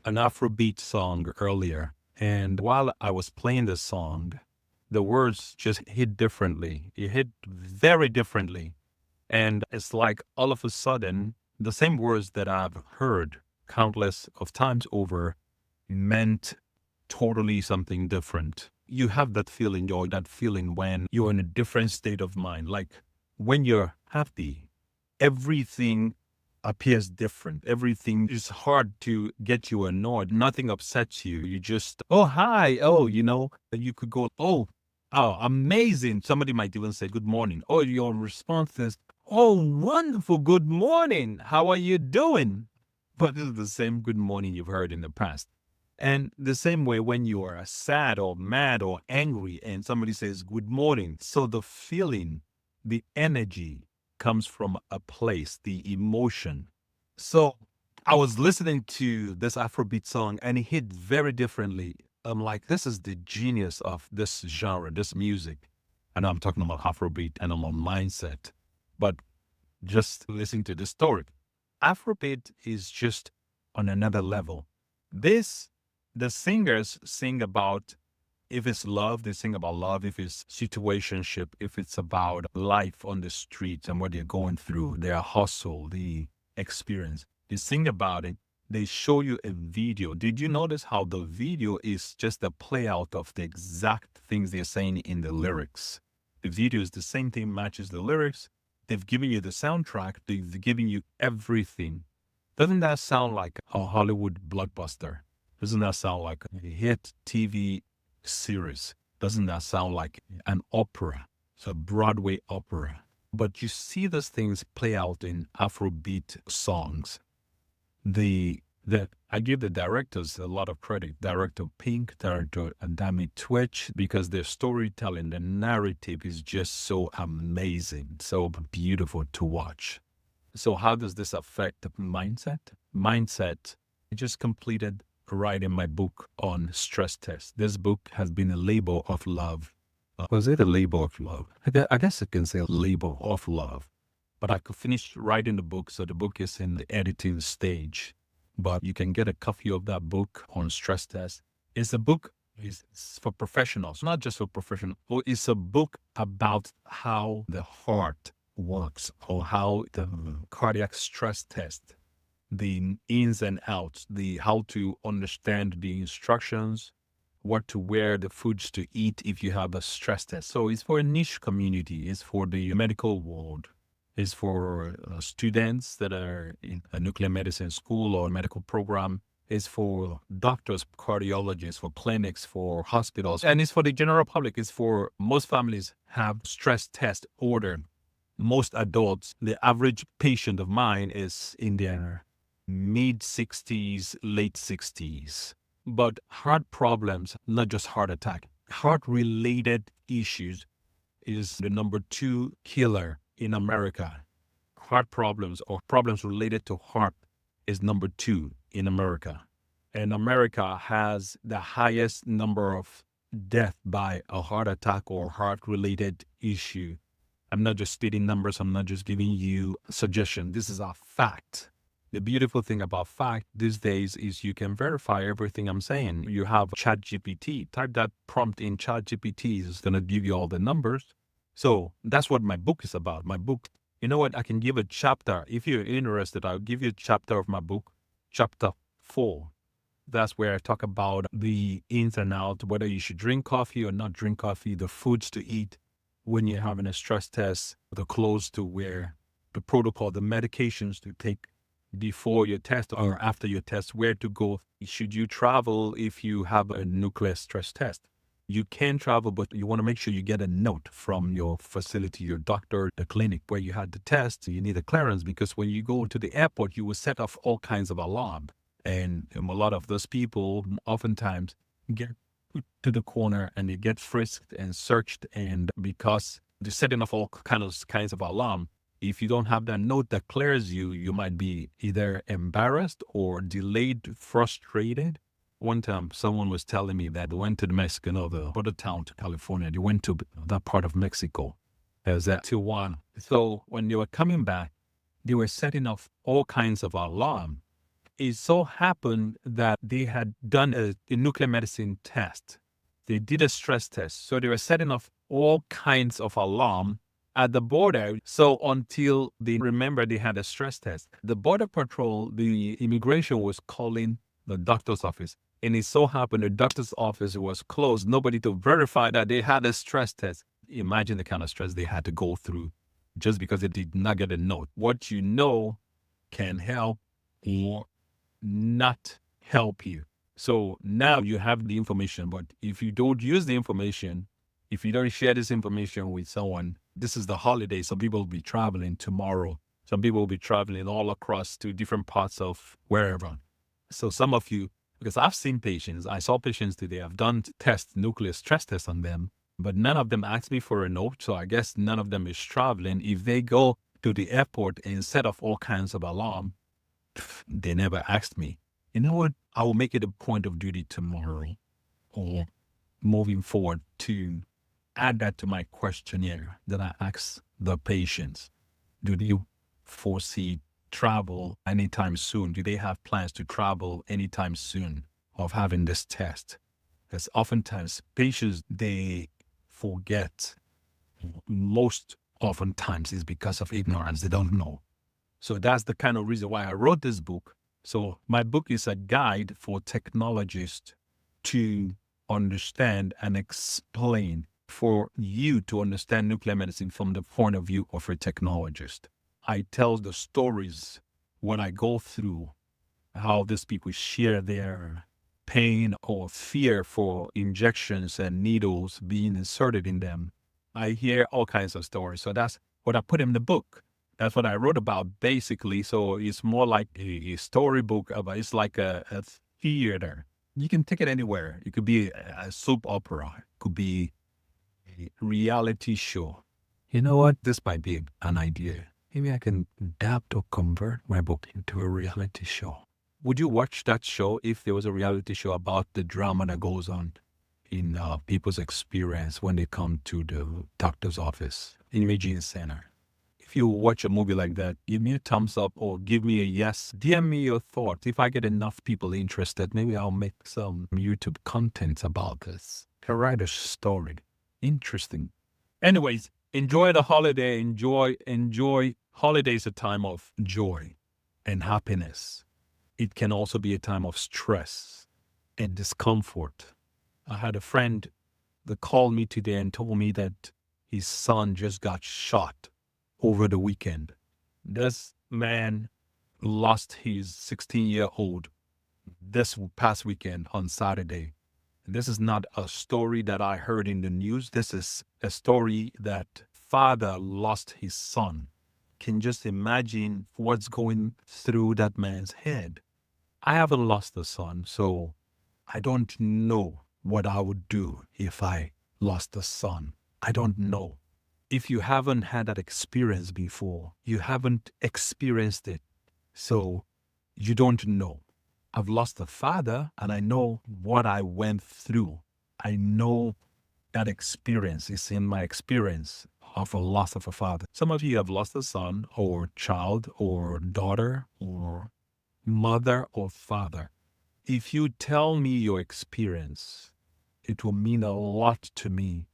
an Afrobeat song earlier. And while I was playing the song, the words just hit differently. It hit very differently. And it's like all of a sudden, the same words that I've heard countless of times over meant totally something different. You have that feeling, or that feeling when you're in a different state of mind. Like when you're happy, everything appears different. Everything is hard to get you annoyed. Nothing upsets you. You just, oh, hi. Oh, you could go, oh, amazing. Somebody might even say, good morning. Oh, your response is, oh, wonderful. Good morning. How are you doing? But this is the same good morning you've heard in the past. And the same way when you are sad or mad or angry and somebody says good morning. So the feeling, the energy comes from a place, the emotion. So I was listening to this Afrobeat song and it hit very differently. I'm like, this is the genius of this genre, this music. I know I'm talking about Afrobeat and I'm on mindset, but just listening to the story. Afrobeat is just on another level. This, the singers sing about, if it's love, they sing about love. If it's situationship, if it's about life on the streets and what they're going through, their hustle, the experience, they sing about it. They show you a video. Did you notice how the video is just a play out of the exact things they're saying in the lyrics? The video is the same thing, matches the lyrics. They've given you the soundtrack. They've given you everything. Doesn't that sound like a Hollywood blockbuster? Doesn't that sound like a hit TV series? Doesn't that sound like an opera? It's a Broadway opera. But you see those things play out in Afrobeat songs. I give the directors a lot of credit. Director Pink, director Adami Twitch, because their storytelling, the narrative is just so amazing, so beautiful to watch. So how does this affect mindset? Mindset, I just completed writing my book on stress test. This book has been a labor of love. Was it a labor of love? I guess I can say a labor of love. But I could finish writing the book, so the book is in the editing stage. But you can get a copy of that book on stress test. It's a book is for professionals, not just for professionals. It's a book about how the heart works, or how the cardiac stress test, the ins and outs, the how to understand the instructions, what to wear, the foods to eat if you have a stress test. So it's for a niche community. It's for the medical world. It's for students that are in a nuclear medicine school or medical program. It's for doctors, cardiologists, for clinics, for hospitals, and it's for the general public. It's for most families have stress test ordered. Most adults, the average patient of mine is in their mid 60s, late 60s. But heart problems, not just heart attack, heart related issues is the number 2 killer in America. Heart problems or problems related to heart is number 2 in America. And America has the highest number of death by a heart attack or heart related issue. I'm not just spitting numbers. I'm not just giving you a suggestion. This is a fact. The beautiful thing about fact these days is you can verify everything I'm saying. You have ChatGPT. Type that prompt in ChatGPT. It's going to give you all the numbers. So that's what my book is about. My book, you know what? I can give a chapter. If you're interested, I'll give you a chapter of my book, chapter 4. That's where I talk about the ins and outs, whether you should drink coffee or not drink coffee, the foods to eat when you're having a stress test, the clothes to wear, the protocol, the medications to take before your test or after your test, where to go. Should you travel if you have a nuclear stress test? You can travel, but you want to make sure you get a note from your facility, your doctor, the clinic where you had the test. You need a clearance because when you go to the airport, you will set off all kinds of alarm. And a lot of those people oftentimes get put to the corner and they get frisked and searched. And because they're setting off all kinds of alarm, if you don't have that note that clears you, you might be either embarrassed or delayed, frustrated. One time, someone was telling me that they went to the Mexican or the other town to California. They went to that part of Mexico. There's that Tijuana. So when they were coming back, they were setting off all kinds of alarm. It so happened that they had done a nuclear medicine test. They did a stress test. So they were setting off all kinds of alarm at the border. So until they remember they had a stress test, the border patrol, the immigration was calling the doctor's office. And it so happened the doctor's office was closed. Nobody to verify that they had a stress test. Imagine the kind of stress they had to go through just because they did not get a note. What you know can help or not help you. So now you have the information, but if you don't use the information, if you don't share this information with someone, this is the holiday. Some people will be traveling tomorrow. Some people will be traveling all across to different parts of wherever. So some of you, because I've seen patients, I saw patients today, I've done tests, nuclear stress tests on them, but none of them asked me for a note. So I guess none of them is traveling. If they go to the airport and set off all kinds of alarm, they never asked me. You know what? I will make it a point of duty tomorrow or moving forward to add that to my questionnaire that I ask the patients. Do they foresee travel anytime soon? Do they have plans to travel anytime soon of having this test? Because oftentimes patients, they forget. Most oftentimes is because of ignorance. They don't know. So that's the kind of reason why I wrote this book. So my book is a guide for technologists to understand and explain, for you to understand nuclear medicine from the point of view of a technologist. I tell the stories, what I go through, how these people share their pain or fear for injections and needles being inserted in them. I hear all kinds of stories. So that's what I put in the book. That's what I wrote about basically. So it's more like a storybook, but it's like a theater. You can take it anywhere. It could be a soap opera. It could be a reality show. You know what? This might be an idea. Maybe I can adapt or convert my book into a reality show. Would you watch that show if there was a reality show about the drama that goes on in people's experience when they come to the doctor's office, imaging center? If you watch a movie like that, give me a thumbs up or give me a yes. DM me your thoughts. If I get enough people interested, maybe I'll make some YouTube content about this. I write a story. Interesting. Anyways, enjoy the holiday. Enjoy. Holidays a time of joy and happiness. It can also be a time of stress and discomfort. I had a friend that called me today and told me that his son just got shot over the weekend. This man lost his 16-year-old this past weekend on Saturday. This is not a story that I heard in the news. This is a story that father lost his son. Can just imagine what's going through that man's head. I haven't lost a son, so I don't know what I would do if I lost a son. I don't know. If you haven't had that experience before, you haven't experienced it, so you don't know. I've lost a father and I know what I went through. I know that experience is in my experience of a loss of a father. Some of you have lost a son or child or daughter or mother or father. If you tell me your experience, it will mean a lot to me,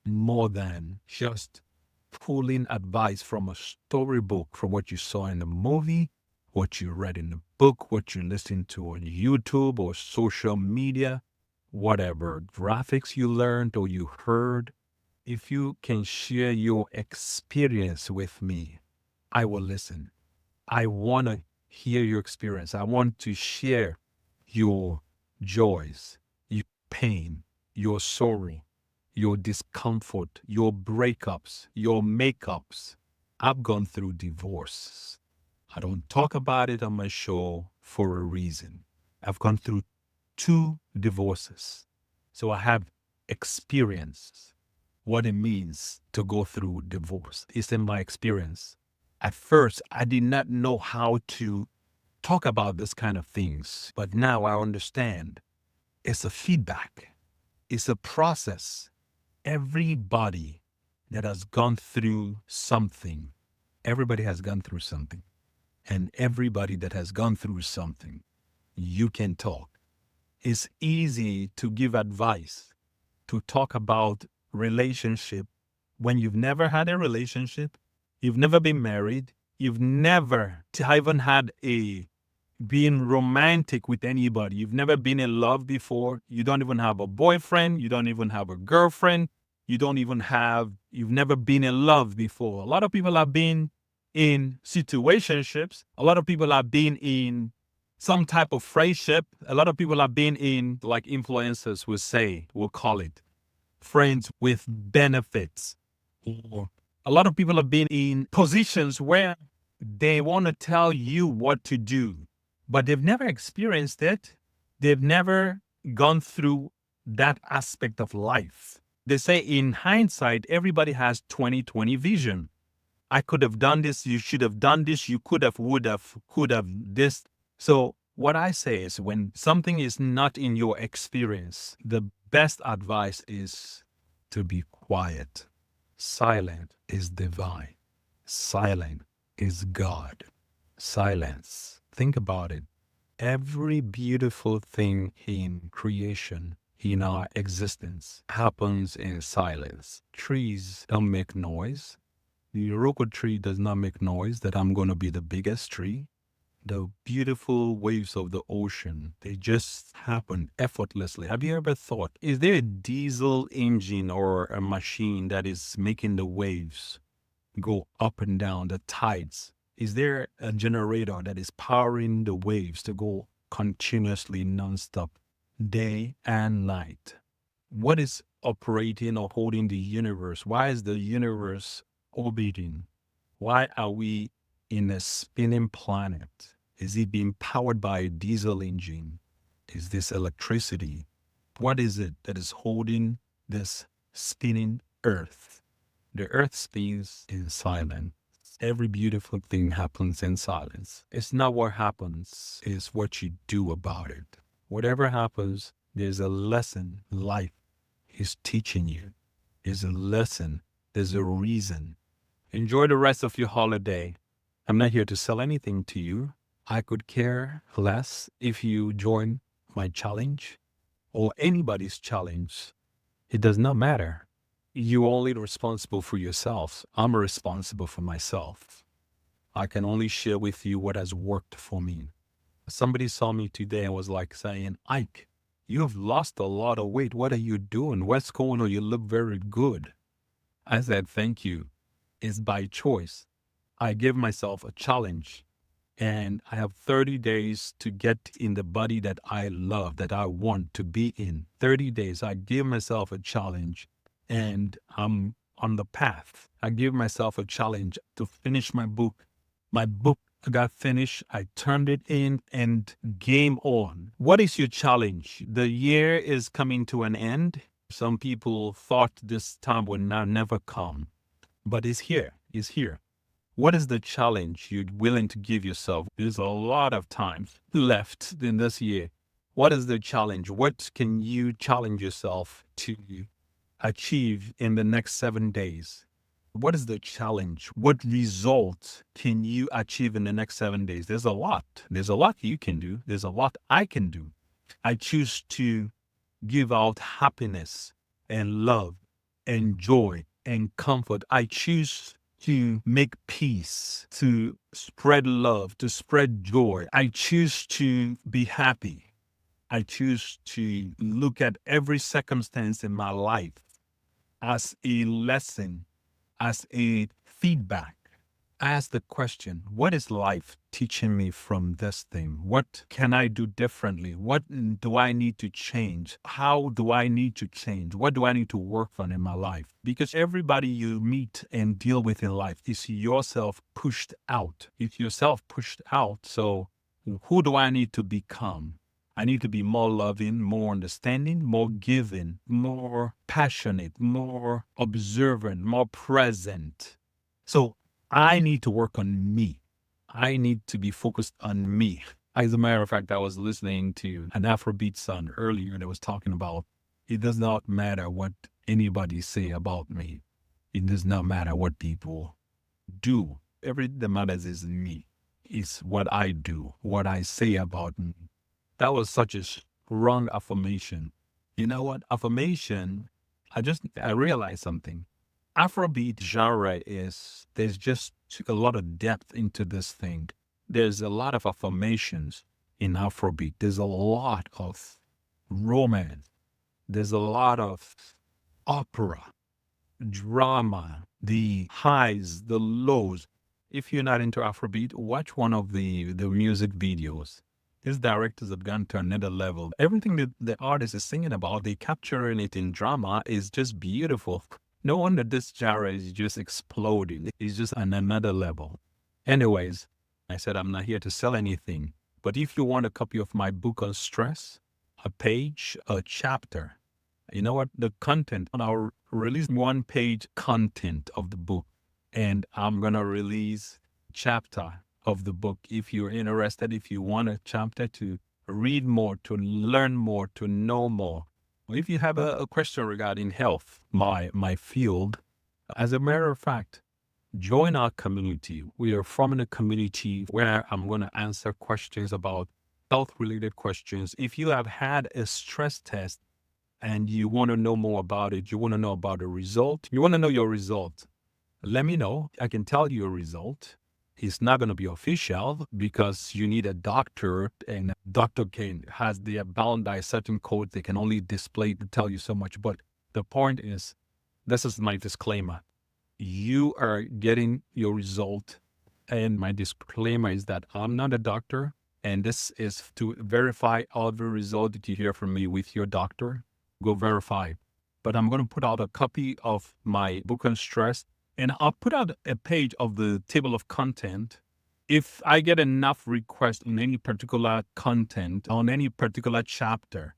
more than just pulling advice from a storybook, from what you saw in the movie, what you read in the book, what you listened to on YouTube or social media, whatever graphics you learned or you heard. If you can share your experience with me, I will listen. I want to hear your experience. I want to share your joys, your pain, your sorrow, your discomfort, your breakups, your makeups. I've gone through divorce. I don't talk about it on my show for a reason. I've gone through 2 divorces. So I have experience what it means to go through divorce. It's in my experience. At first, I did not know how to talk about this kind of things, but now I understand. It's a feedback. It's a process. Everybody that has gone through something, everybody has gone through something. And everybody that has gone through something you can talk. It's easy to give advice, to talk about relationship when you've never had a relationship, you've never been married, you've never even had a being romantic with anybody. You've never been in love before. You don't even have a boyfriend. You don't even have a girlfriend. You've never been in love before. A lot of people have been in situationships. A lot of people have been in some type of friendship. A lot of people have been in, like influencers will call it, friends with benefits. Or a lot of people have been in positions where they want to tell you what to do, but they've never experienced it. They've never gone through that aspect of life. They say in hindsight, everybody has 20/20 vision. I could have done this. You should have done this. You could have this. So what I say is when something is not in your experience, the best advice is to be quiet. Silent is divine. Silent is God. Silence. Think about it. Every beautiful thing in creation, in our existence, happens in silence. Trees don't make noise. The Iroko tree does not make noise that I'm going to be the biggest tree. The beautiful waves of the ocean, they just happen effortlessly. Have you ever thought, is there a diesel engine or a machine that is making the waves go up and down, the tides? Is there a generator that is powering the waves to go continuously nonstop, day and night? What is operating or holding the universe? Why is the universe orbiting? Why are we in a spinning planet? Is it being powered by a diesel engine? Is this electricity? What is it that is holding this spinning earth? The earth spins in silence. Every beautiful thing happens in silence. It's not what happens, it's what you do about it. Whatever happens, there's a lesson life is teaching you. There's a lesson. There's a reason. Enjoy the rest of your holiday. I'm not here to sell anything to you. I could care less if you join my challenge or anybody's challenge. It does not matter. You're only responsible for yourself. I'm responsible for myself. I can only share with you what has worked for me. Somebody saw me today and was like saying, Ike, you have lost a lot of weight. What are you doing? What's going on? You look very good. I said, thank you. It's by choice. I give myself a challenge and I have 30 days to get in the body that I love, that I want to be in. 30 days. I give myself a challenge and I'm on the path. I give myself a challenge to finish my book. My book got finished. I turned it in and game on. What is your challenge? The year is coming to an end. Some people thought this time would never come, but it's here. It's here. What is the challenge you're willing to give yourself? There's a lot of time left in this year. What is the challenge? What can you challenge yourself to achieve in the next 7 days? What is the challenge? What result can you achieve in the next 7 days? There's a lot. There's a lot you can do. There's a lot I can do. I choose to give out happiness and love and joy and comfort. I choose to make peace, to spread love, to spread joy. I choose to be happy. I choose to look at every circumstance in my life as a lesson, as a feedback. Ask the question, what is life teaching me from this thing? What can I do differently? What do I need to change? How do I need to change? What do I need to work on in my life? Because everybody you meet and deal with in life is yourself pushed out. It's yourself pushed out. So who do I need to become? I need to be more loving, more understanding, more giving, more passionate, more observant, more present. So I need to work on me. I need to be focused on me. As a matter of fact, I was listening to an Afrobeat song earlier that was talking about it does not matter what anybody say about me. It does not matter what people do. Everything that matters is me. It's what I do, what I say about me. That was such a wrong affirmation. You know what? Affirmation, I realized something. Afrobeat genre is, there's just a lot of depth into this thing. There's a lot of affirmations in Afrobeat. There's a lot of romance. There's a lot of opera, drama, the highs, the lows. If you're not into Afrobeat, watch one of the music videos. These directors have gone to another level. Everything that the artist is singing about, they capturing it in drama is just beautiful. No wonder this genre is just exploding. It's just on another level. Anyways, I said I'm not here to sell anything. But if you want a copy of my book on stress, a page, a chapter, you know what? The content, I'll release one page content of the book, and I'm going to release chapter of the book. If you're interested, if you want a chapter to read more, to learn more, to know more, or if you have a question regarding health, my field, as a matter of fact, join our community. We are forming a community where I'm going to answer questions about health-related questions. If you have had a stress test and you want to know more about it, you want to know about the result, you want to know your result, let me know. I can tell you a result. It's not going to be official because you need a doctor, and doctor has they bound by certain code. They can only display to tell you so much. But the point is, this is my disclaimer. You are getting your result. And my disclaimer is that I'm not a doctor. And this is to verify all the result that you hear from me with your doctor. Go verify. But I'm going to put out a copy of my book on stress, and I'll put out a page of the table of content. If I get enough requests on any particular content, on any particular chapter,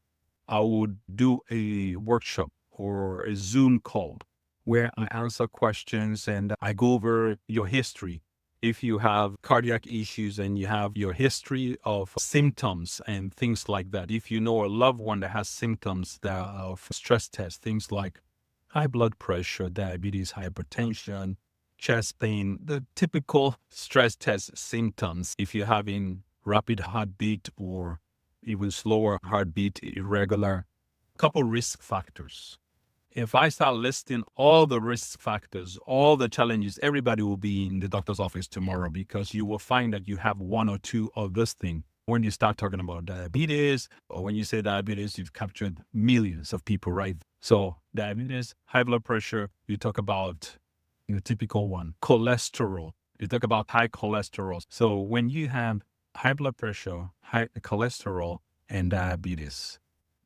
I would do a workshop or a Zoom call where I answer questions and I go over your history. If you have cardiac issues and you have your history of symptoms and things like that, if you know a loved one that has symptoms of stress test, things like high blood pressure, diabetes, hypertension, chest pain, the typical stress test symptoms, if you're having rapid heartbeat or even slower heartbeat, irregular, couple risk factors. If I start listing all the risk factors, all the challenges, everybody will be in the doctor's office tomorrow because you will find that you have one or two of this thing. When you start talking about diabetes, or when you say diabetes, you've captured millions of people, right? So diabetes, high blood pressure, you talk about the typical one, cholesterol. You talk about high cholesterol. So when you have high blood pressure, high cholesterol, and diabetes,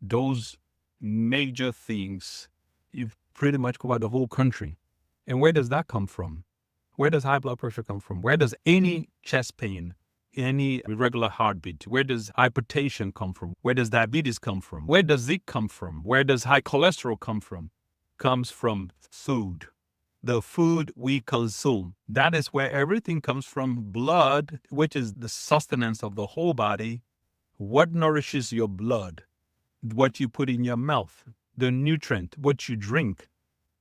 those major things, you've pretty much covered the whole country. And where does that come from? Where does high blood pressure come from? Where does any chest pain, any irregular heartbeat, where does hypertension come from? Where does diabetes come from? Where does it come from? Where does high cholesterol come from? Comes from food. The food we consume. That is where everything comes from. Blood, which is the sustenance of the whole body. What nourishes your blood? What you put in your mouth, the nutrient, what you drink.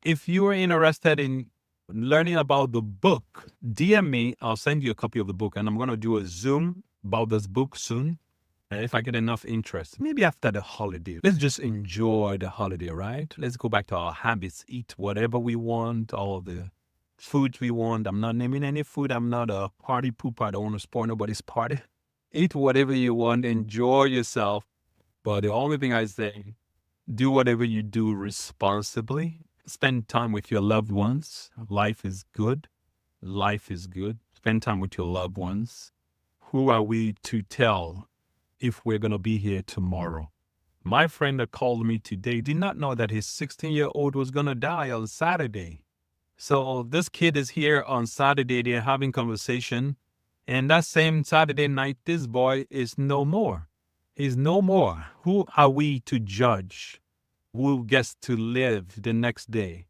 If you are interested in learning about the book, DM me. I'll send you a copy of the book, and I'm going to do a Zoom about this book soon. And if I get enough interest, maybe after the holiday, let's just enjoy the holiday, right? Let's go back to our habits, eat whatever we want, all the foods we want. I'm not naming any food. I'm not a party pooper. I don't want to spoil nobody's party. Eat whatever you want, enjoy yourself. But the only thing I say, do whatever you do responsibly. Spend time with your loved ones. Life is good. Life is good. Spend time with your loved ones. Who are we to tell if we're going to be here tomorrow? My friend that called me today did not know that his 16-year-old was going to die on Saturday. So this kid is here on Saturday. They're having conversation. And that same Saturday night, this boy is no more. He's no more. Who are we to judge who gets to live the next day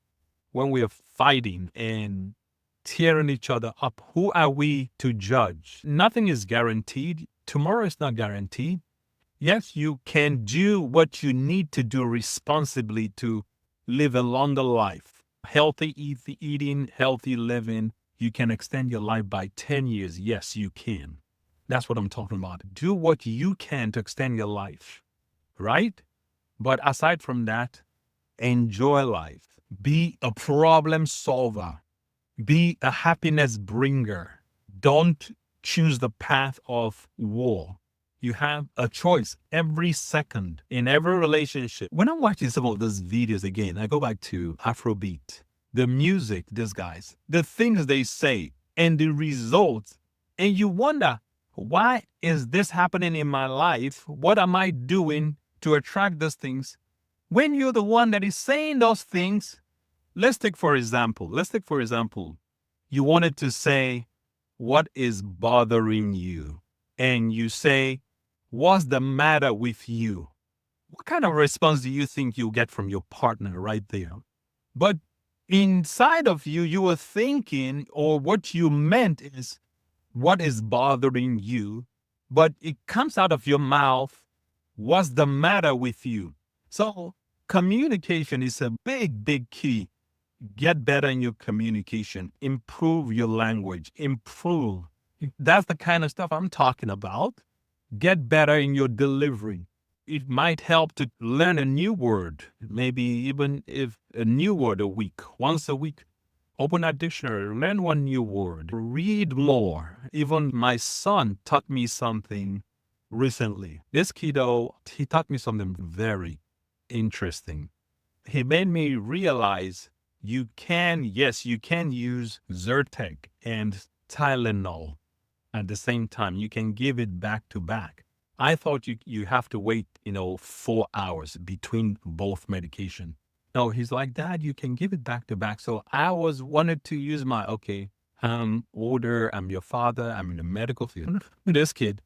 when we are fighting and tearing each other up? Who are we to judge? Nothing is guaranteed. Tomorrow is not guaranteed. Yes, you can do what you need to do responsibly to live a longer life. Healthy eating, healthy living. You can extend your life by 10 years. Yes, you can. That's what I'm talking about. Do what you can to extend your life, right? But aside from that, enjoy life. Be a problem solver. Be a happiness bringer. Don't choose the path of war. You have a choice every second in every relationship. When I'm watching some of those videos again, I go back to Afrobeat, the music, these guys, the things they say, and the results. And you wonder, why is this happening in my life? What am I doing to attract those things? When you're the one that is saying those things, let's take for example, you wanted to say, what is bothering you? And you say, what's the matter with you? What kind of response do you think you'll get from your partner right there? But inside of you, you were thinking, or what you meant is, what is bothering you? But it comes out of your mouth, what's the matter with you? So communication is a big, big key. Get better in your communication, improve your language, improve. That's the kind of stuff I'm talking about. Get better in your delivery. It might help to learn a new word, maybe even if a new word a week, once a week. Open a dictionary, learn one new word, read more. Even my son taught me something recently. This kiddo, he taught me something very interesting. He made me realize you can use Zyrtec and Tylenol at the same time. You can give it back to back. I thought you have to wait, 4 hours between both medication. No, he's like, Dad, you can give it back to back. So I was wanted to use okay, I'm older, I'm your father, I'm in the medical field. This kid,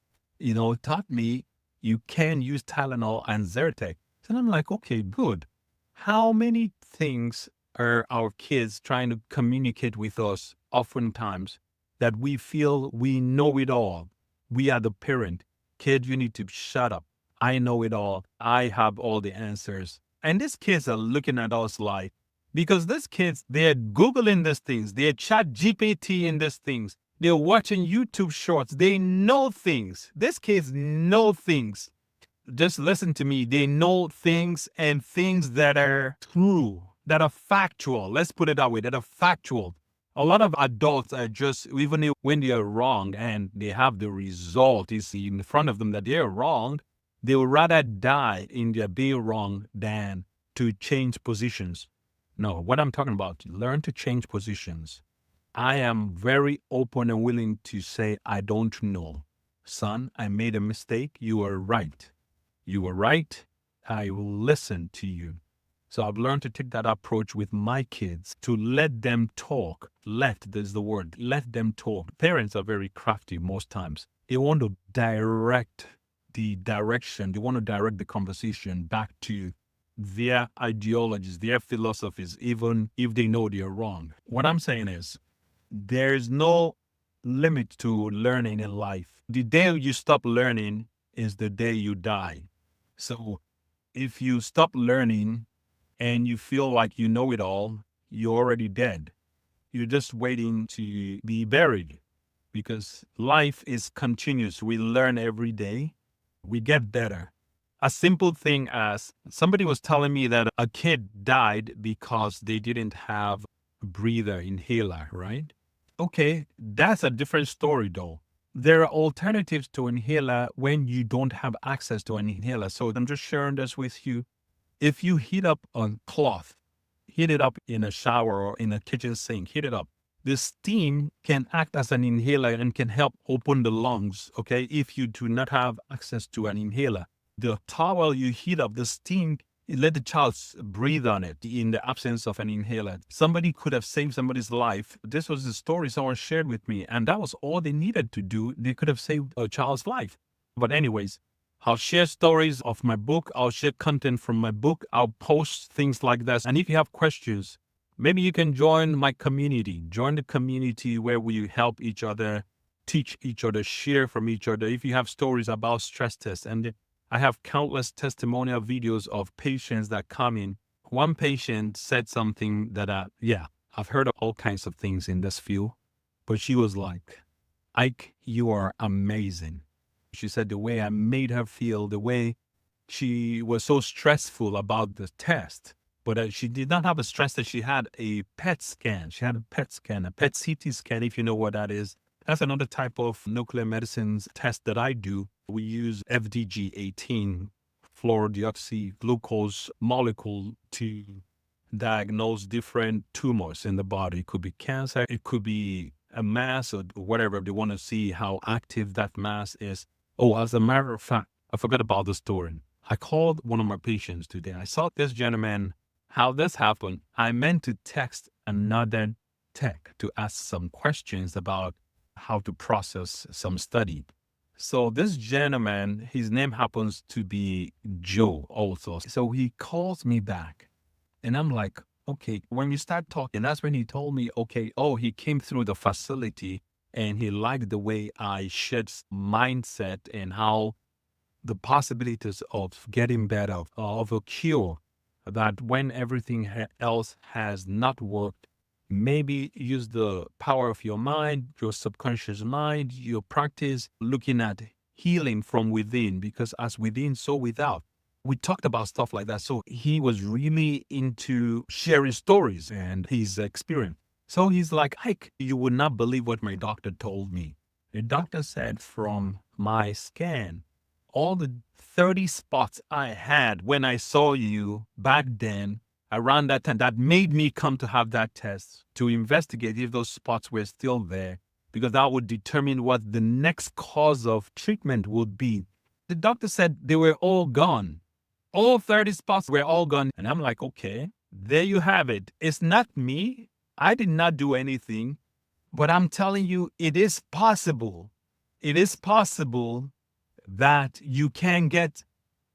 taught me you can use Tylenol and Zyrtec. And I'm like, okay, good. How many things are our kids trying to communicate with us oftentimes that we feel we know it all? We are the parent. Kid, you need to shut up. I know it all. I have all the answers. And these kids are looking at us like, because these kids, they're Googling these things. They're chat GPT in these things. They're watching YouTube shorts. They know things. These kids know things. Just listen to me. They know things, and things that are true, that are factual. Let's put it that way, that are factual. A lot of adults are just, even when they are wrong and they have the result is in front of them that they're wrong, they would rather die in their being wrong than to change positions. No, what I'm talking about, learn to change positions. I am very open and willing to say, I don't know. Son, I made a mistake. You are right. You were right. I will listen to you. So I've learned to take that approach with my kids, to let them talk. There's the word, let them talk. Parents are very crafty most times. They want to direct the direction. They want to direct the conversation back to their ideologies, their philosophies, even if they know they're wrong. What I'm saying is, there's no limit to learning in life. The day you stop learning is the day you die. So if you stop learning and you feel like you know it all, you're already dead. You're just waiting to be buried, because life is continuous. We learn every day. We get better. A simple thing as somebody was telling me that a kid died because they didn't have a breather, inhaler, right? Okay, that's a different story though. There are alternatives to inhaler when you don't have access to an inhaler. So I'm just sharing this with you. If you heat up a cloth, heat it up in a shower or in a kitchen sink, heat it up. The steam can act as an inhaler and can help open the lungs, okay, if you do not have access to an inhaler. The towel you heat up, the steam, let the child breathe on it in the absence of an inhaler. Somebody could have saved somebody's life. This was the story someone shared with me, and that was all they needed to do. They could have saved a child's life. But anyways, I'll share stories of my book. I'll share content from my book. I'll post things like this. And if you have questions, maybe you can join my community. Join the community where we help each other, teach each other, share from each other. If you have stories about stress tests, and I have countless testimonial videos of patients that come in. One patient said something that, I've heard of all kinds of things in this field, but she was like, Ike, you are amazing. She said the way I made her feel, the way she was so stressful about the test, but she did not have a stress that she had a PET scan. She had a PET scan, a PET CT scan, if you know what that is. That's another type of nuclear medicines test that I do. We use FDG 18, fluorodeoxyglucose molecule, to diagnose different tumors in the body. It could be cancer, it could be a mass or whatever. They want to see how active that mass is. Oh, as a matter of fact, I forgot about the story. I called one of my patients today. I saw this gentleman, how this happened. I meant to text another tech to ask some questions about how to process some study. So this gentleman, his name happens to be Joe also. So he calls me back and I'm like, okay, when we start talking, that's when he told me, okay, oh, he came through the facility and he liked the way I shared mindset and how the possibilities of getting better, of a cure, that when everything else has not worked, maybe use the power of your mind, your subconscious mind, your practice, looking at healing from within, because as within, so without. We talked about stuff like that. So he was really into sharing stories and his experience. So he's like, Ike, you would not believe what my doctor told me. The doctor said from my scan, all the 30 spots I had when I saw you back then, around that time, that made me come to have that test to investigate if those spots were still there, because that would determine what the next cause of treatment would be. The doctor said they were all gone. All 30 spots were all gone. And I'm like, okay, there you have it. It's not me. I did not do anything, but I'm telling you, it is possible. It is possible that you can get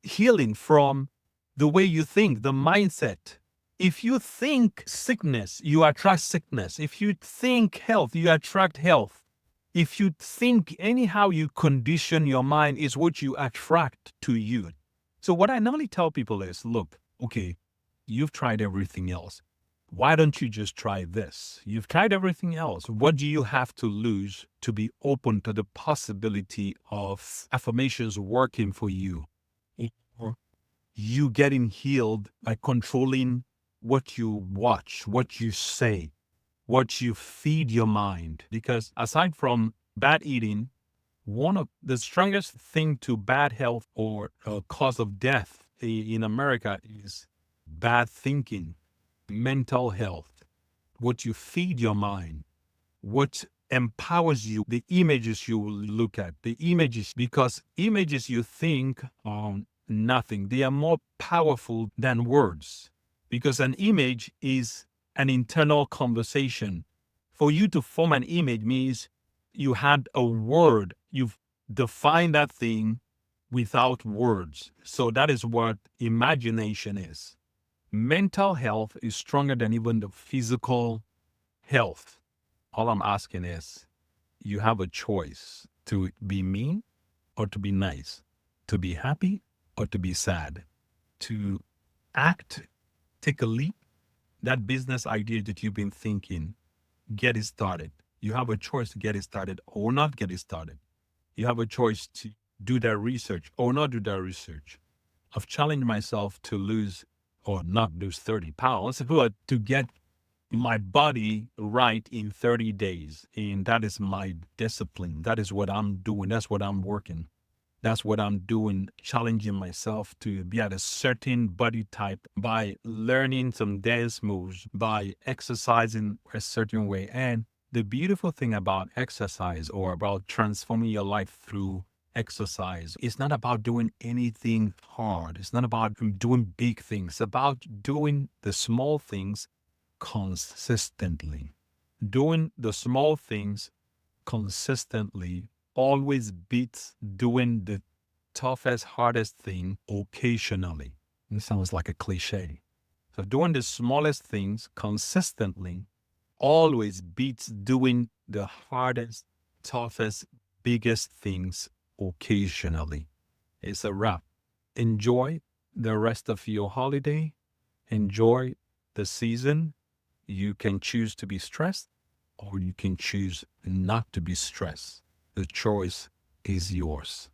healing from the way you think, the mindset. If you think sickness, you attract sickness. If you think health, you attract health. If you think anyhow you condition your mind is what you attract to you. So what I normally tell people is, look, okay, you've tried everything else. Why don't you just try this? You've tried everything else. What do you have to lose to be open to the possibility of affirmations working for you? Or you getting healed by controlling what you watch, what you say, what you feed your mind. Because aside from bad eating, one of the strongest thing to bad health or cause of death in America is bad thinking, mental health, what you feed your mind, what empowers you, the images you will look at, the images, because images you think are nothing. They are more powerful than words, because an image is an internal conversation. For you to form an image means you had a word, you've defined that thing without words. So that is what imagination is. Mental health is stronger than even the physical health. All I'm asking is you have a choice to be mean or to be nice, to be happy or to be sad, to act, take a leap. That business idea that you've been thinking, get it started. You have a choice to get it started or not get it started. You have a choice to do that research or not do that research. I've challenged myself to lose or not lose 30 pounds, but to get my body right in 30 days. And that is my discipline. That is what I'm doing. That's what I'm working. That's what I'm doing, challenging myself to be at a certain body type by learning some dance moves, by exercising a certain way. And the beautiful thing about exercise or about transforming your life through exercise, it's not about doing anything hard. It's not about doing big things. It's about doing the small things consistently. Doing the small things consistently always beats doing the toughest, hardest thing occasionally. It sounds like a cliche. So doing the smallest things consistently always beats doing the hardest, toughest, biggest things occasionally. It's a wrap. Enjoy the rest of your holiday. Enjoy the season. You can choose to be stressed or you can choose not to be stressed. The choice is yours.